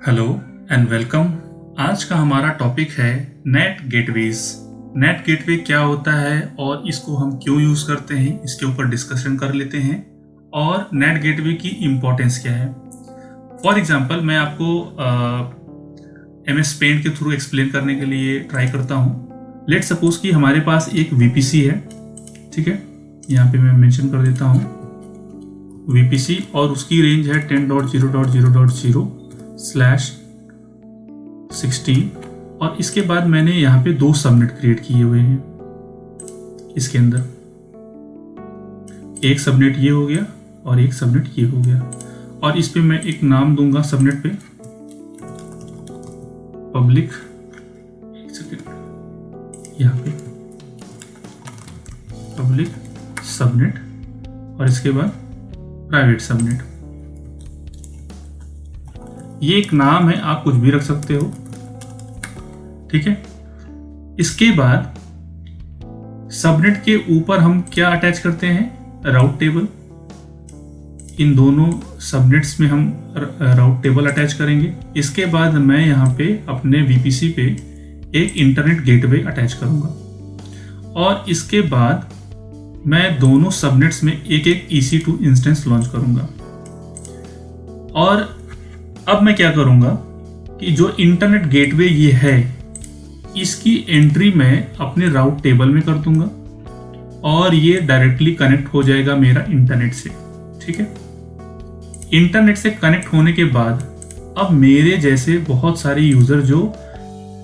Hello and welcome. आज का हमारा टॉपिक है नेट गेटवेज। नेट गेटवे क्या होता है और इसको हम क्यों यूज़ करते हैं, इसके ऊपर डिस्कशन कर लेते हैं और नेट गेटवे की इम्पोर्टेंस क्या है। फॉर एग्जांपल मैं आपको MS पेंट के थ्रू एक्सप्लेन करने के लिए ट्राई करता हूँ। लेट सपोज कि हमारे पास एक VPC है, ठीक है, यहाँ पे मैं मेंशन कर देता हूँ VPC और उसकी रेंज है 10.0.0.0/16 और इसके बाद मैंने यहाँ पे दो सबनेट क्रिएट किए हुए हैं। इसके अंदर एक सबनेट ये हो गया और एक सबनेट ये हो गया और इस पे मैं एक नाम दूंगा सबनेट पे पब्लिक, एक सेकेंड, यहाँ पे पब्लिक सबनेट और इसके बाद प्राइवेट सबनेट। ये एक नाम है, आप कुछ भी रख सकते हो, ठीक है। इसके बाद सबनेट के ऊपर हम क्या अटैच करते हैं, राउट टेबल। इन दोनों सबनेट्स में हम राउट टेबल अटैच करेंगे। इसके बाद मैं यहाँ पे अपने VPC पे एक इंटरनेट गेटवे अटैच करूँगा और इसके बाद मैं दोनों सबनेट्स में एक एक EC2 इंस्टेंस लॉन्च करूँगा। और अब मैं क्या करूँगा कि जो इंटरनेट गेटवे ये है इसकी एंट्री मैं अपने राउट टेबल में कर दूंगा और ये डायरेक्टली कनेक्ट हो जाएगा मेरा इंटरनेट से, ठीक है। इंटरनेट से कनेक्ट होने के बाद अब मेरे जैसे बहुत सारे यूज़र जो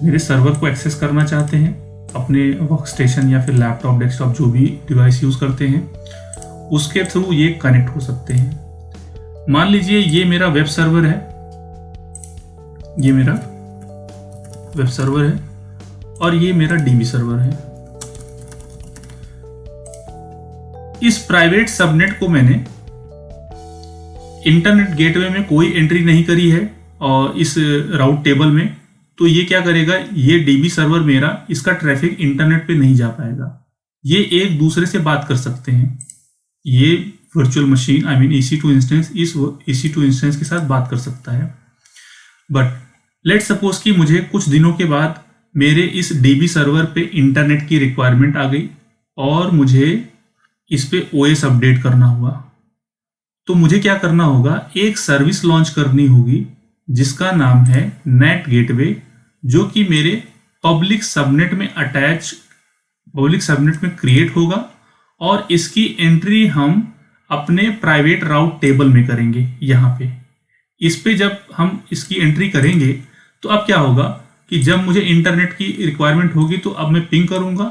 मेरे सर्वर को एक्सेस करना चाहते हैं, अपने वर्क स्टेशन या फिर लैपटॉप, डेस्कटॉप, जो भी डिवाइस यूज़ करते हैं, उसके थ्रू ये कनेक्ट हो सकते हैं। मान लीजिए ये मेरा वेब सर्वर है, ये मेरा वेब सर्वर है और ये मेरा DB सर्वर है। इस प्राइवेट सबनेट को मैंने इंटरनेट गेटवे में कोई एंट्री नहीं करी है और इस राउट टेबल में, तो ये क्या करेगा, ये DB सर्वर मेरा, इसका ट्रैफिक इंटरनेट पे नहीं जा पाएगा। ये एक दूसरे से बात कर सकते हैं। ये वर्चुअल मशीन EC2 इंस्टेंस इस EC2 इंस्टेंस के साथ बात कर सकता है। बट लेट सपोज कि मुझे कुछ दिनों के बाद मेरे इस DB सर्वर पे इंटरनेट की रिक्वायरमेंट आ गई और मुझे इस पे OS अपडेट करना हुआ, तो मुझे क्या करना होगा, एक सर्विस लॉन्च करनी होगी जिसका नाम है नेट गेटवे, जो कि मेरे पब्लिक सबनेट में क्रिएट होगा और इसकी एंट्री हम अपने प्राइवेट राउट टेबल में करेंगे। यहाँ पे इस पे जब हम इसकी एंट्री करेंगे तो अब क्या होगा कि जब मुझे इंटरनेट की रिक्वायरमेंट होगी तो अब मैं पिंग करूँगा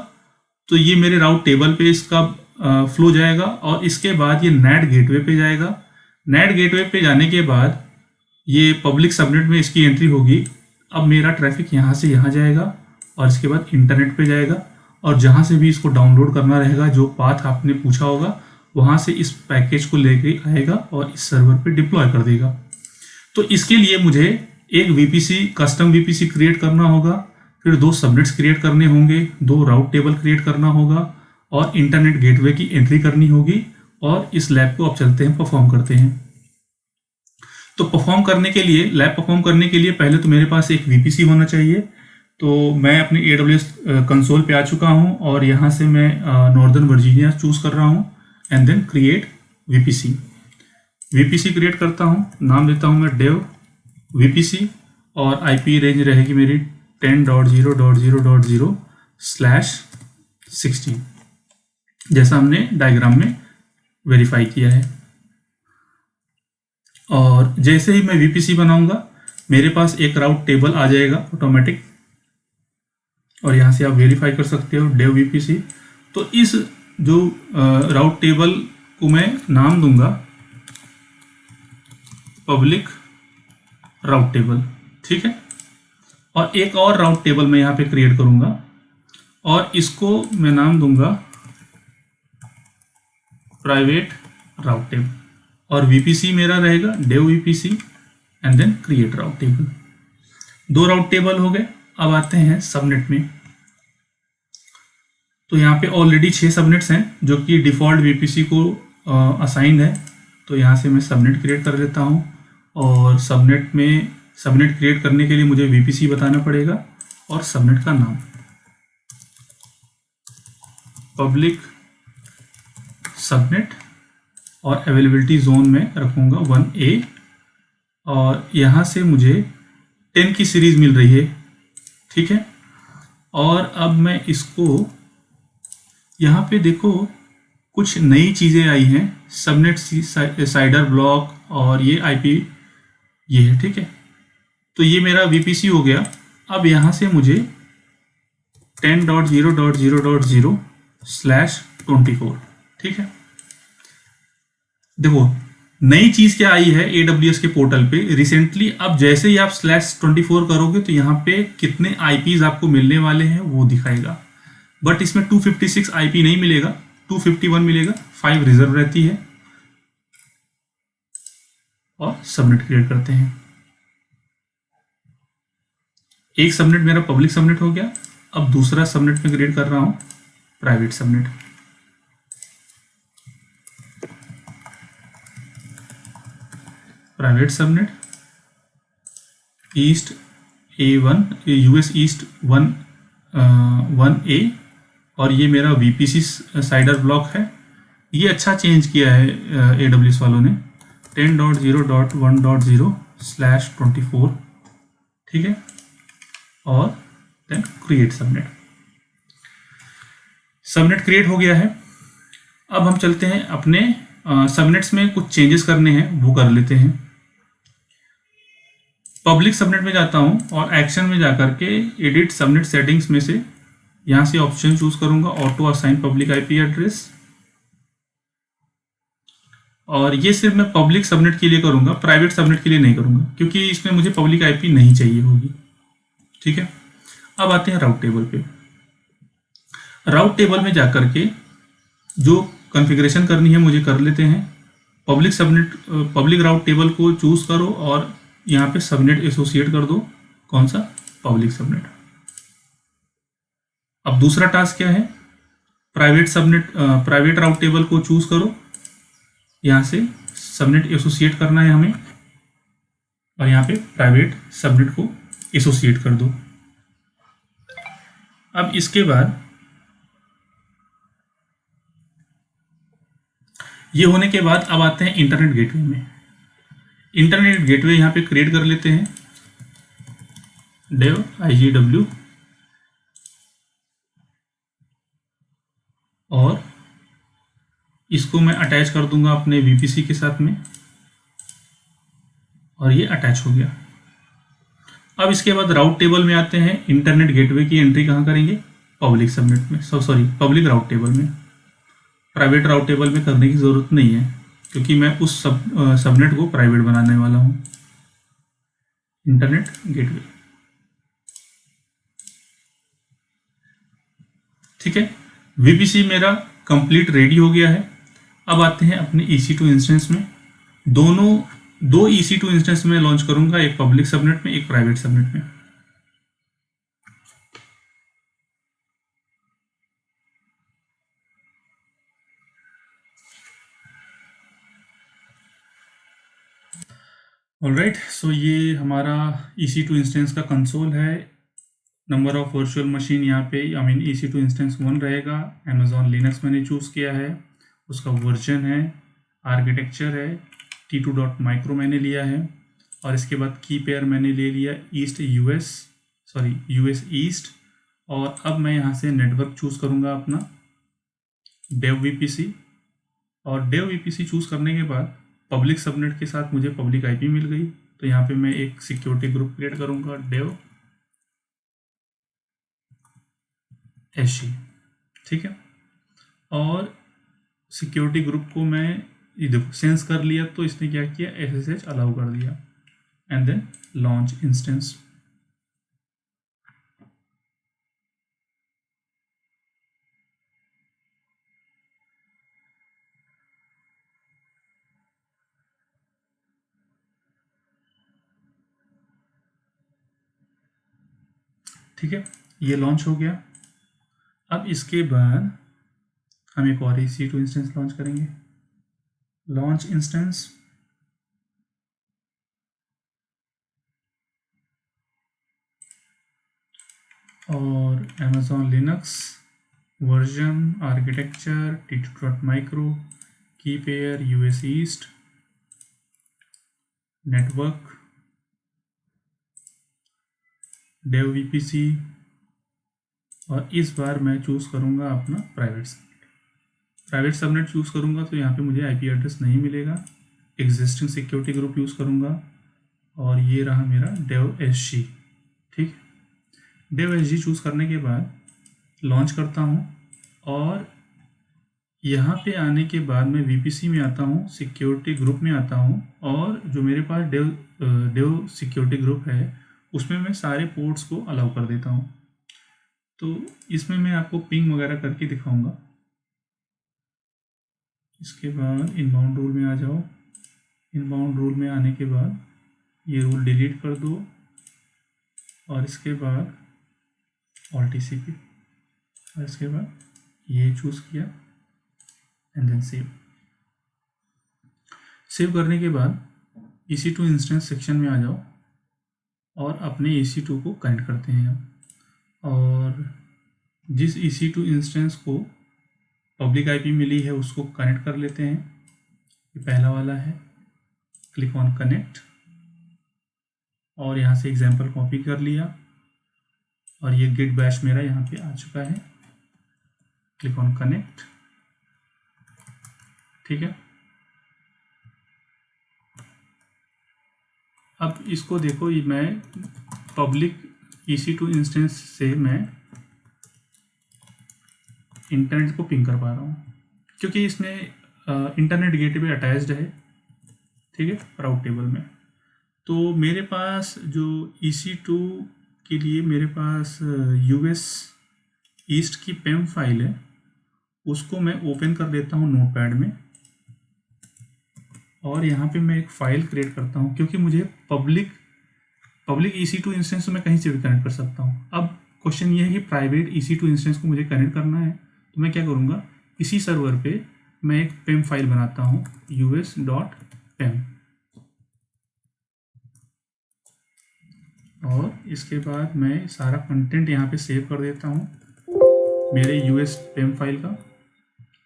तो ये मेरे राउट टेबल पे इसका फ्लो जाएगा और इसके बाद ये नेट गेटवे पे जाएगा। नेट गेटवे पे जाने के बाद ये पब्लिक सबनेट में इसकी एंट्री होगी। अब मेरा ट्रैफिक यहाँ से यहाँ जाएगा और इसके बाद इंटरनेट पे जाएगा और जहाँ से भी इसको डाउनलोड करना रहेगा, जो पाथ आपने पूछा होगा, वहाँ से इस पैकेज को लेके आएगा और इस सर्वर पे डिप्लॉय कर देगा। तो इसके लिए मुझे एक कस्टम VPC क्रिएट करना होगा, फिर दो सबनेट्स क्रिएट करने होंगे, दो राउट टेबल क्रिएट करना होगा और इंटरनेट गेटवे की एंट्री करनी होगी। और इस लैब को अब चलते हैं, परफॉर्म करते हैं। तो लैब परफॉर्म करने के लिए पहले तो मेरे पास एक VPC होना चाहिए। तो मैं अपने AWS कंसोल पे आ चुका हूँ और यहाँ से मैं नॉर्दर्न वर्जीनिया चूज कर रहा हूँ and then create VPC create करता हूँ। नाम देता हूँ मैं dev VPC और IP रेंज रहेगी मेरी 10.0.0.0/16, जैसा हमने डायग्राम में वेरीफाई किया है। और जैसे ही मैं VPC बनाऊंगा मेरे पास एक राउट टेबल आ जाएगा ऑटोमेटिक और यहाँ से आप वेरीफाई कर सकते हो dev VPC। तो इस जो राउट टेबल को मैं नाम दूंगा पब्लिक राउट टेबल, ठीक है। और एक और राउट टेबल मैं यहाँ पे क्रिएट करूँगा और इसको मैं नाम दूंगा प्राइवेट राउट टेबल और VPC मेरा रहेगा dev VPC and then create route table. दो राउट टेबल हो गए। अब आते हैं सबनेट में। तो यहाँ पे ऑलरेडी 6 सबनेट्स हैं जो कि डिफ़ॉल्ट VPC को असाइंड है। तो यहाँ से मैं सबनेट क्रिएट कर लेता हूँ और सबनेट में सबनेट क्रिएट करने के लिए मुझे VPC बताना पड़ेगा और सबनेट का नाम पब्लिक सबनेट और अवेलेबिलिटी जोन में रखूँगा 1A और यहाँ से मुझे 10 की सीरीज़ मिल रही है, ठीक है। और अब मैं इसको यहाँ पे देखो कुछ नई चीज़ें आई हैं, सबनेट साइडर ब्लॉक और ये IP ये है, ठीक है। तो ये मेरा VPC हो गया। अब यहाँ से मुझे 10.0.0.0/24, ठीक है। देखो नई चीज़ क्या आई है AWS के पोर्टल पे रिसेंटली। अब जैसे ही आप /24 करोगे तो यहाँ पे कितने IPs आपको मिलने वाले हैं वो दिखाएगा, बट इसमें 256 IP नहीं मिलेगा, 251 मिलेगा, 5 रिजर्व रहती है। और सबनेट क्रिएट करते हैं। एक सबनेट मेरा पब्लिक सबनेट हो गया। अब दूसरा सबनेट में क्रिएट कर रहा हूँ private subnet. Private subnet east A1 US east 1A और ये मेरा VPC साइडर ब्लॉक है। ये अच्छा चेंज किया है AWS वालों ने, 10.0.1.0/24, ठीक है। और then create subnet. Subnet create हो गया है। अब हम चलते हैं अपने सबनेट्स में कुछ चेंजेस करने हैं वो कर लेते हैं। पब्लिक सबनेट में जाता हूं और एक्शन में जाकर के एडिट सबनेट सेटिंग्स में से यहाँ से ऑप्शन चूज करूंगा auto assign public IP address. और ये सिर्फ मैं पब्लिक सबनेट के लिए करूंगा, प्राइवेट सबनेट के लिए नहीं करूंगा क्योंकि इसमें मुझे पब्लिक IP नहीं चाहिए होगी, ठीक है। अब आते हैं राउट टेबल पे। राउट टेबल में जाकर के जो कॉन्फ़िगरेशन करनी है मुझे कर लेते हैं। पब्लिक सबनेट पब्लिक राउट टेबल को चूज करो और यहाँ पे सबनेट एसोसिएट कर दो। कौन सा? Public subnet. अब दूसरा टास्क क्या है? प्राइवेट राउट टेबल को चूज करो, यहाँ से सबनेट एसोसिएट करना है हमें और यहाँ पे प्राइवेट सबनेट को एसोसिएट कर दो। अब इसके बाद ये होने के बाद अब आते हैं इंटरनेट गेटवे में। इंटरनेट गेटवे यहाँ पे क्रिएट कर लेते हैं, dev IGW, और इसको मैं अटैच कर दूंगा अपने VPC के साथ में और ये अटैच हो गया। अब इसके बाद राउट टेबल में आते हैं। इंटरनेट गेटवे की एंट्री कहाँ करेंगे? पब्लिक सबनेट में, पब्लिक राउट टेबल में। प्राइवेट राउट टेबल में करने की ज़रूरत नहीं है क्योंकि मैं उस सबनेट को प्राइवेट बनाने वाला हूँ। इंटरनेट गेटवे, ठीक है। VPC मेरा कंप्लीट रेडी हो गया है। अब आते हैं अपने EC2 इंस्टेंस में। दो EC2 इंस्टेंस में लॉन्च करूंगा, एक पब्लिक सबनेट में, एक प्राइवेट सबनेट में। ऑलराइट, सो ये हमारा EC2 इंस्टेंस का कंसोल है। नंबर ऑफ वर्चुअल मशीन यहाँ पे EC2 इंस्टेंस 1 रहेगा। Amazon लिनक्स मैंने चूज़ किया है, उसका वर्जन है, आर्किटेक्चर है, T2.micro मैंने लिया है और इसके बाद की पेयर मैंने ले लिया US ईस्ट। और अब मैं यहाँ से नेटवर्क चूज़ करूँगा अपना dev VPC, और dev VPC चूज़ करने के बाद पब्लिक सबनेट के साथ मुझे पब्लिक IP मिल गई। तो यहाँ पे मैं एक सिक्योरिटी ग्रुप क्रिएट करूँगा, dev SG, ठीक है। और सिक्योरिटी ग्रुप को मैं ये देखो सेंस कर लिया, तो इसने क्या किया, SSH अलाउ कर दिया एंड देन लॉन्च इंस्टेंस। ठीक है, ये लॉन्च हो गया। अब इसके बाद हम एक और EC2 इंस्टेंस लॉन्च करेंगे, लॉन्च इंस्टेंस। और Amazon Linux version, architecture, T2.micro, key pair, US east, network, dev VPC, और इस बार मैं चूज़ करूँगा अपना private subnet. Private subnet choose करूँगा तो यहाँ पे मुझे IP एड्रेस नहीं मिलेगा। एग्जिस्टिंग सिक्योरिटी ग्रुप यूज़ करूँगा और ये रहा मेरा डेव SG। ठीक है, डेव SG चूज़ करने के बाद लॉन्च करता हूँ और यहाँ पे आने के बाद मैं VPC में आता हूँ, सिक्योरिटी ग्रुप में आता हूँ और जो मेरे पास डेव सिक्योरिटी ग्रुप है उसमें मैं सारे पोर्ट्स को अलाउ कर देता हूँ। तो इसमें मैं आपको पिंग वगैरह करके दिखाऊंगा। इसके बाद इनबाउंड रूल में आ जाओ। इनबाउंड रूल में आने के बाद ये रूल डिलीट कर दो और इसके बाद ऑल TCP और इसके बाद ये चूज़ किया एंड देन सेव। सेव करने के बाद EC2 इंस्टेंस सेक्शन में आ जाओ और अपने EC2 को कनेक्ट करते हैं हम। और जिस EC2 इंस्टेंस को पब्लिक IP मिली है उसको कनेक्ट कर लेते हैं। ये पहला वाला है, क्लिक ऑन कनेक्ट और यहाँ से एग्जाम्पल कॉपी कर लिया और ये गिट बैश मेरा यहाँ पे आ चुका है। Click on connect. ठीक है, अब इसको देखो, ये मैं पब्लिक EC2 इंस्टेंस से मैं इंटरनेट को पिंग कर पा रहा हूँ क्योंकि इसमें इंटरनेट गेटवे अटैच्ड है। ठीक है, राउट टेबल में। तो मेरे पास जो EC2 के लिए मेरे पास US ईस्ट की PEM फाइल है, उसको मैं ओपन कर देता हूँ नोटपैड में और यहाँ पे मैं एक फ़ाइल क्रिएट करता हूँ क्योंकि मुझे पब्लिक EC2 इंस्टेंस मैं कहीं से भी कनेक्ट कर सकता हूँ। अब क्वेश्चन ये है कि प्राइवेट EC2 इंस्टेंस को मुझे कनेक्ट करना है तो मैं क्या करूँगा, इसी सर्वर पे मैं एक PEM फाइल बनाता हूँ us.pem और इसके बाद मैं सारा कंटेंट यहाँ पे सेव कर देता हूँ मेरे US PEM फाइल का।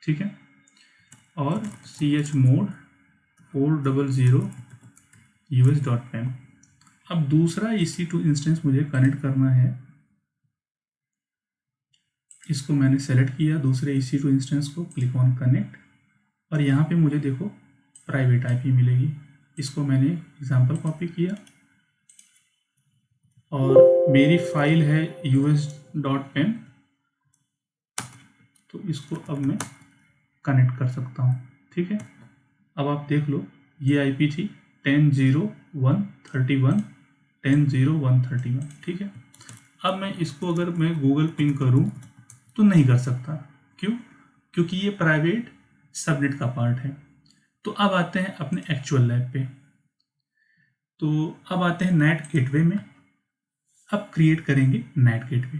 ठीक है, और chmod 400 us.pem। अब दूसरा EC2 इंस्टेंस मुझे कनेक्ट करना है, इसको मैंने सेलेक्ट किया दूसरे EC2 इंस्टेंस को, क्लिक ऑन कनेक्ट और यहाँ पे मुझे देखो प्राइवेट IP मिलेगी। इसको मैंने एग्जाम्पल कॉपी किया और मेरी फाइल है us.pem, तो इसको अब मैं कनेक्ट कर सकता हूँ। ठीक है, अब आप देख लो ये IP थी 10.0.131 10.0.131। ठीक है, अब मैं इसको अगर मैं गूगल पिंग करूँ तो नहीं कर सकता। क्यों? क्योंकि ये प्राइवेट सबनेट का पार्ट है। तो अब आते हैं अपने एक्चुअल लैब पे। तो अब आते हैं नेट गेटवे में। अब क्रिएट करेंगे नेट गेटवे।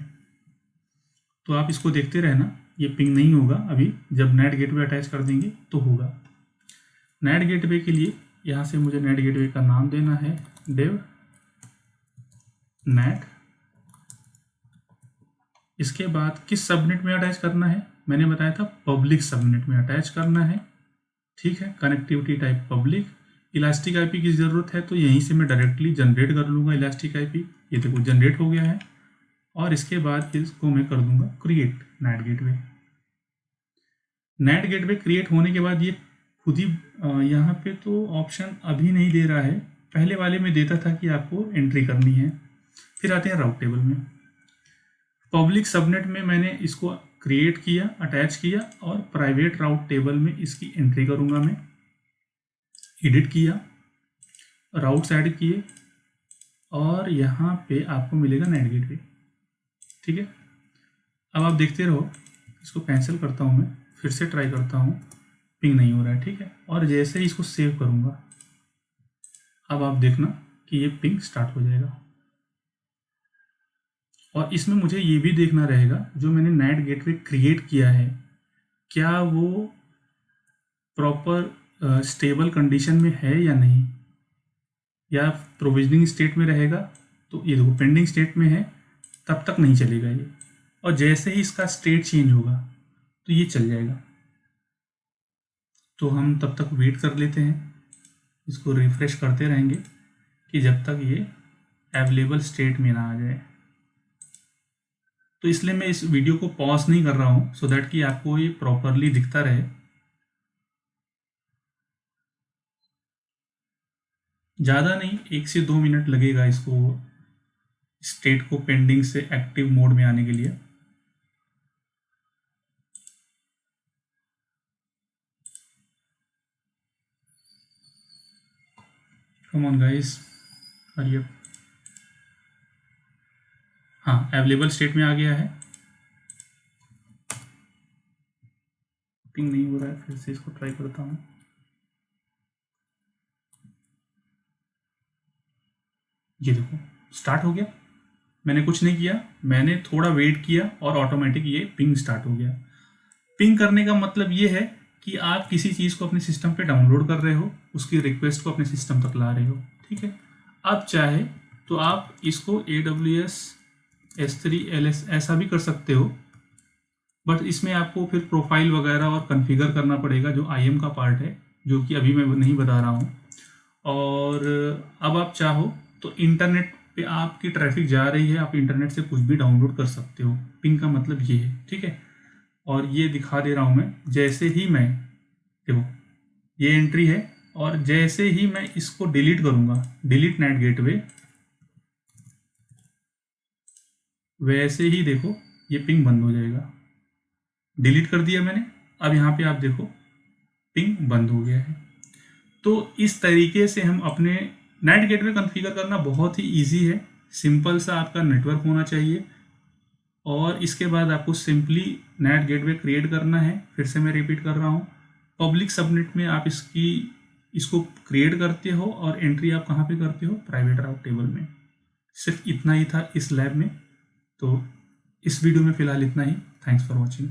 तो आप इसको देखते रहना, ये पिंग नहीं होगा अभी, जब नेट गेटवे अटैच कर देंगे तो होगा। नेट गेटवे के लिए यहाँ से मुझे नेट गेटवे का नाम देना है डेव नेट। इसके बाद किस सबनेट में अटैच करना है, मैंने बताया था पब्लिक सबनेट में अटैच करना है। ठीक है, connectivity type public. Elastic IP की ज़रूरत है तो यहीं से मैं डायरेक्टली जनरेट कर लूँगा इलास्टिक IP। ये देखो जनरेट हो गया है और इसके बाद इसको मैं कर दूंगा create net gateway. Net gateway create होने के बाद ये खुद ही यहाँ पे तो ऑप्शन अभी नहीं दे रहा है, पहले वाले में देता था कि आपको एंट्री करनी है। फिर आते हैं राउट टेबल में। पब्लिक सबनेट में मैंने इसको क्रिएट किया, अटैच किया और प्राइवेट राउट टेबल में इसकी एंट्री करूँगा मैं। एडिट किया, राउट्स ऐड किए और यहाँ पे आपको मिलेगा नेट गेटवे। ठीक है, अब आप देखते रहो, इसको कैंसिल करता हूँ मैं, फिर से ट्राई करता हूँ, पिंग नहीं हो रहा है। ठीक है, और जैसे ही इसको सेव करूँगा अब आप देखना कि ये पिंग स्टार्ट हो जाएगा। और इसमें मुझे ये भी देखना रहेगा जो मैंने नेट गेटवे क्रिएट किया है क्या वो प्रॉपर स्टेबल कंडीशन में है या नहीं, या प्रोविजनिंग स्टेट में रहेगा। तो ये देखो पेंडिंग स्टेट में है, तब तक नहीं चलेगा ये, और जैसे ही इसका स्टेट चेंज होगा तो ये चल जाएगा। तो हम तब तक वेट कर लेते हैं, इसको रिफ्रेश करते रहेंगे कि जब तक ये अवेलेबल स्टेट में ना आ जाए। तो इसलिए मैं इस वीडियो को पॉज नहीं कर रहा हूँ, सो दैट कि आपको ये प्रॉपरली दिखता रहे। ज़्यादा नहीं, 1 से 2 मिनट लगेगा इसको स्टेट को पेंडिंग से एक्टिव मोड में आने के लिए। Come on guys, hurry up. हाँ, अवेलेबल स्टेट में आ गया है। पिंग नहीं हो रहा है, फिर से इसको ट्राई करता हूँ। ये देखो स्टार्ट हो गया। मैंने कुछ नहीं किया, मैंने थोड़ा वेट किया और ऑटोमेटिक ये पिंग स्टार्ट हो गया। पिंग करने का मतलब ये है कि आप किसी चीज़ को अपने सिस्टम पे डाउनलोड कर रहे हो, उसकी रिक्वेस्ट को अपने सिस्टम तक ला रहे हो, ठीक है। आप चाहे तो आप इसको AWS S3 LS ऐसा भी कर सकते हो, बट इसमें आपको फिर प्रोफाइल वगैरह और कॉन्फ़िगर करना पड़ेगा, जो IAM का पार्ट है, जो कि अभी मैं नहीं बता रहा हूँ। और अब आप चाहो तो इंटरनेट पे आपकी ट्रैफिक जा रही है, आप इंटरनेट से कुछ भी डाउनलोड कर सकते हो। पिंग का मतलब ये है, ठीक है। और ये दिखा दे रहा हूँ मैं, जैसे ही मैं, देखो ये एंट्री है, और जैसे ही मैं इसको डिलीट करूँगा, डिलीट नेट गेटवे, वैसे ही देखो ये पिंग बंद हो जाएगा। डिलीट कर दिया मैंने, अब यहाँ पे आप देखो पिंग बंद हो गया है। तो इस तरीके से हम अपने नेट गेटवे कॉन्फ़िगर करना बहुत ही इजी है। सिंपल सा आपका नेटवर्क होना चाहिए, और इसके बाद आपको सिंपली नेट गेटवे क्रिएट करना है। फिर से मैं रिपीट कर रहा हूँ, पब्लिक सबनेट में आप इसको क्रिएट करते हो, और एंट्री आप कहाँ पे करते हो, प्राइवेट राउट टेबल में। सिर्फ इतना ही था इस लैब में। तो इस वीडियो में फ़िलहाल इतना ही। Thanks for watching.